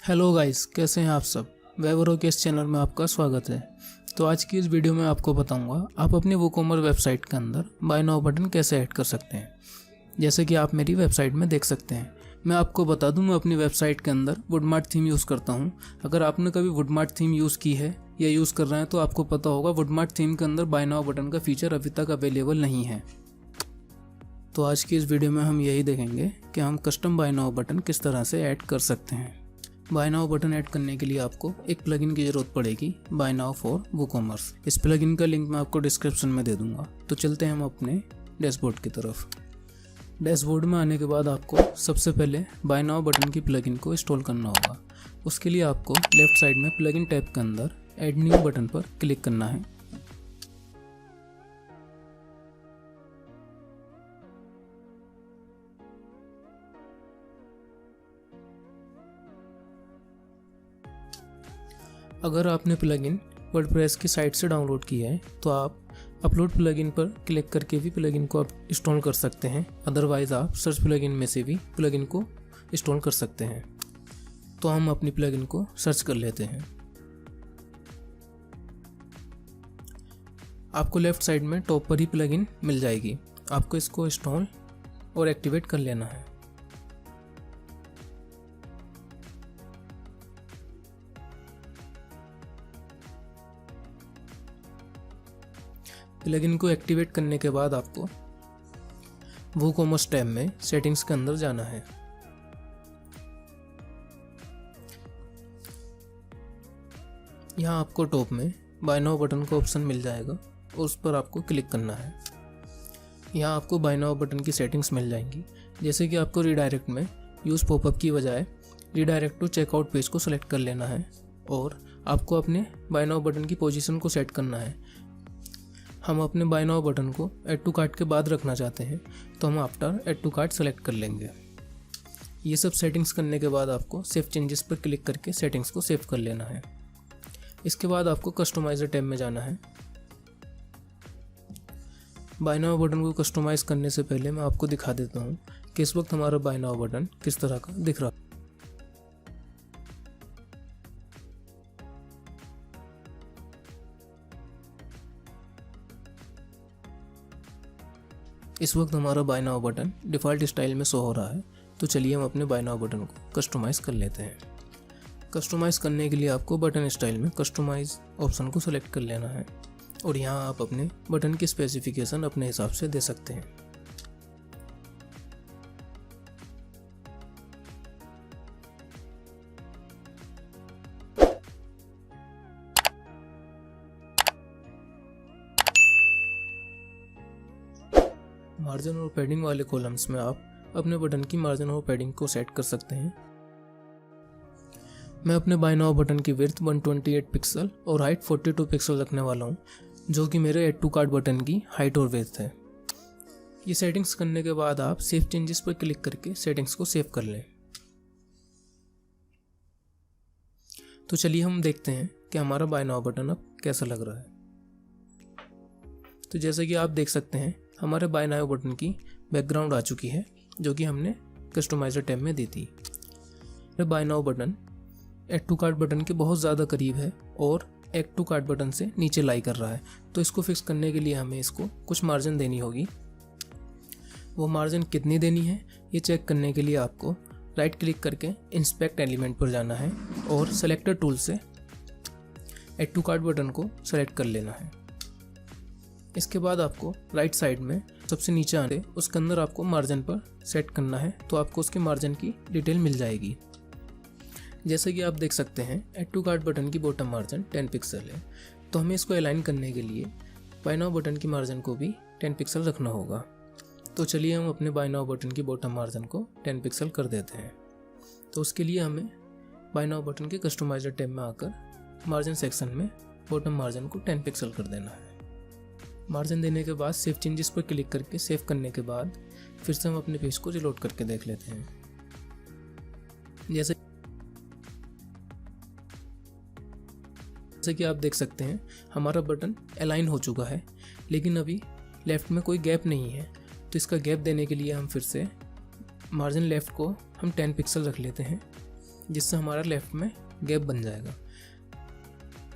Hello guys, कैसे हैं आप सब। वेवरो के इस चैनल में आपका स्वागत है। तो आज की इस वीडियो में आपको बताऊंगा आप अपनी वूकॉमर्स वेबसाइट के अंदर बाय नाउ बटन कैसे ऐड कर सकते हैं। जैसे कि आप मेरी वेबसाइट में देख सकते हैं। मैं आपको बता दूं, मैं अपनी वेबसाइट के अंदर वुडमार्ट थीम यूज़ करता हूं। अगर आपने कभी वुडमार्ट थीम यूज़ की है या यूज़ कर रहे हैं तो आपको पता होगा वुडमार्ट थीम के अंदर बाय नाउ बटन का फीचर अभी तक अवेलेबल नहीं है। तो आज की इस वीडियो में हम यही देखेंगे कि हम कस्टम बाय नाउ बटन किस तरह से ऐड कर सकते हैं। बाय नाउ बटन ऐड करने के लिए आपको एक प्लगइन की ज़रूरत पड़ेगी, बाय नाउ फॉर वूकॉमर्स। इस प्लगइन का लिंक मैं आपको डिस्क्रिप्शन में दे दूंगा। तो चलते हैं हम अपने डैशबोर्ड की तरफ। डैशबोर्ड में आने के बाद आपको सबसे पहले बाय नाउ बटन की प्लगइन को इंस्टॉल करना होगा। उसके लिए आपको लेफ्ट साइड में प्लगइन टैब के अंदर ऐड न्यू बटन पर क्लिक करना है। अगर आपने प्लगइन वर्डप्रेस की साइट से डाउनलोड किया है तो आप अपलोड प्लगइन पर क्लिक करके भी प्लगइन को आप इंस्टॉल कर सकते हैं। अदरवाइज़ आप सर्च प्लगइन में से भी प्लगइन को इंस्टॉल कर सकते हैं। तो हम अपनी प्लगइन को सर्च कर लेते हैं। आपको लेफ्ट साइड में टॉप पर ही प्लगइन मिल जाएगी। आपको इसको इंस्टॉल और एक्टिवेट कर लेना है। प्लगइन को एक्टिवेट करने के बाद आपको वूकॉमर्स टैब में सेटिंग्स के अंदर जाना है। यहाँ आपको टॉप में बाय नाउ बटन का ऑप्शन मिल जाएगा और उस पर आपको क्लिक करना है। यहाँ आपको बाय नाउ बटन की सेटिंग्स मिल जाएंगी। जैसे कि आपको रीडायरेक्ट में यूज़ पॉपअप की बजाय रीडायरेक्ट टू चेकआउट पेज को सिलेक्ट कर लेना है और आपको अपने बाय नाउ बटन की पोजीशन को सेट करना है। हम अपने बाय नाउ बटन को ऐड टू कार्ट के बाद रखना चाहते हैं तो हम after add to cart select कर लेंगे। ये सब सेटिंग्स करने के बाद आपको सेव चेंजेस पर क्लिक करके सेटिंग्स को सेव कर लेना है। इसके बाद आपको कस्टमाइजर टैब में जाना है। बाय नाउ बटन को कस्टमाइज करने से पहले मैं आपको दिखा देता हूँ कि इस वक्त हमारा बाय नाउ बटन किस तरह का दिख रहा है। इस वक्त हमारा buy now button default style में शो हो रहा है। तो चलिए हम अपने बाय नाउ बटन को कस्टमाइज़ कर लेते हैं। कस्टमाइज़ करने के लिए आपको बटन स्टाइल में कस्टमाइज़ ऑप्शन को सेलेक्ट कर लेना है और यहाँ आप अपने बटन की स्पेसिफिकेशन अपने हिसाब से दे सकते हैं। मार्जिन और पैडिंग वाले कॉलम्स में आप अपने बटन की मार्जिन और पैडिंग को सेट कर सकते हैं। मैं अपने बाय नाउ बटन की विड्थ 128 पिक्सल और हाइट 42 पिक्सल रखने वाला हूं, जो कि मेरे ऐड टू कार्ट बटन की हाइट और विड्थ है। ये सेटिंग्स करने के बाद आप सेव चेंजेस पर क्लिक करके सेटिंग्स को सेव कर लें। तो चलिए हम देखते हैं कि हमारा बाय नाउ बटन अब कैसा लग रहा है। तो जैसे कि आप देख सकते हैं हमारे बाय नाउ बटन की बैकग्राउंड आ चुकी है, जो कि हमने कस्टमाइजर टैब में दी थी। Buy now button add to cart button के बहुत ज़्यादा करीब है और ऐड टू कार्ट बटन से नीचे लाई कर रहा है। तो इसको फिक्स करने के लिए हमें इसको कुछ मार्जिन देनी होगी। वो मार्जिन कितनी देनी है ये चेक करने के लिए आपको राइट क्लिक करके इंस्पेक्ट एलिमेंट पर जाना है और सेलेक्टर टूल से ऐड टू कार्ट बटन को सेलेक्ट कर लेना है। इसके बाद आपको राइट साइड में सबसे नीचे आने उसके अंदर आपको मार्जिन पर सेट करना है, तो आपको उसके मार्जिन की डिटेल मिल जाएगी। जैसे कि आप देख सकते हैं ऐड टू कार्ट बटन की बॉटम मार्जिन 10 पिक्सल है। तो हमें इसको अलाइन करने के लिए बाय नाउ बटन की मार्जिन को भी 10 पिक्सल रखना होगा। तो चलिए हम अपने बाय नाउ बटन की बॉटम मार्जिन को 10 पिक्सल कर देते हैं। तो उसके लिए हमें बाय नाउ बटन के कस्टमाइजर टैब में आकर मार्जिन सेक्शन में बॉटम मार्जिन को 10 पिक्सल कर देना है। मार्जिन देने के बाद सेव चेंजेस पर क्लिक करके सेव करने के बाद फिर से हम अपने पेज को रिलोड करके देख लेते हैं। जैसे कि आप देख सकते हैं हमारा बटन अलाइन हो चुका है, लेकिन अभी लेफ्ट में कोई गैप नहीं है। तो इसका गैप देने के लिए हम फिर से मार्जिन लेफ्ट को हम 10 पिक्सल रख लेते हैं जिससे हमारा लेफ़्ट में गैप बन जाएगा।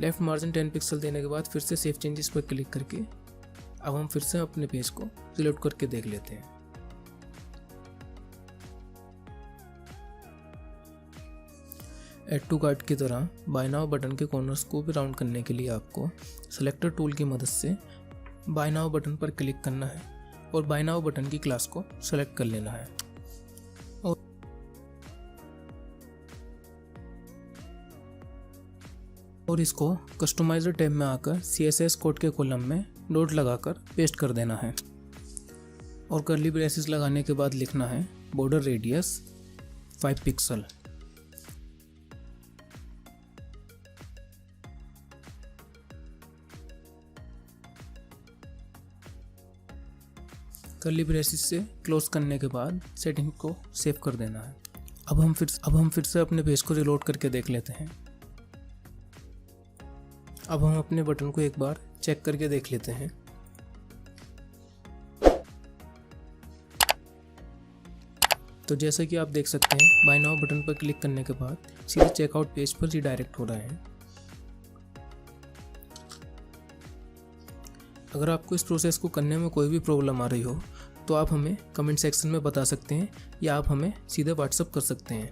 लेफ़्ट मार्जिन 10 पिक्सल देने के बाद फिर से सेव चेंजेस पर क्लिक करके अब हम फिर से अपने पेज को रिलोड करके देख लेते हैं। ऐड टू कार्ट की तरह बाय नाउ बटन के कॉर्नर्स को भी राउंड करने के लिए आपको सेलेक्टर टूल की मदद से बाय नाउ बटन पर क्लिक करना है और बाय नाउ बटन की क्लास को सेलेक्ट कर लेना है और इसको कस्टमाइजर टैब में आकर CSS कोड के कॉलम में डॉट लगाकर पेस्ट कर देना है और कर्ली ब्रेसेस लगाने के बाद लिखना है border radius 5 pixel. Curly braces से क्लोज करने के बाद सेटिंग को सेव कर देना है। अब हम फिर से अपने पेज को रिलोड करके देख लेते हैं। अब हम अपने बटन को एक बार चेक करके देख लेते हैं। तो जैसा कि आप देख सकते हैं बाय नाउ बटन पर क्लिक करने के बाद सीधे चेकआउट पेज पर रिडायरेक्ट हो रहा है। अगर आपको इस प्रोसेस को करने में कोई भी प्रॉब्लम आ रही हो तो आप हमें कमेंट सेक्शन में बता सकते हैं या आप हमें सीधे व्हाट्सएप कर सकते हैं।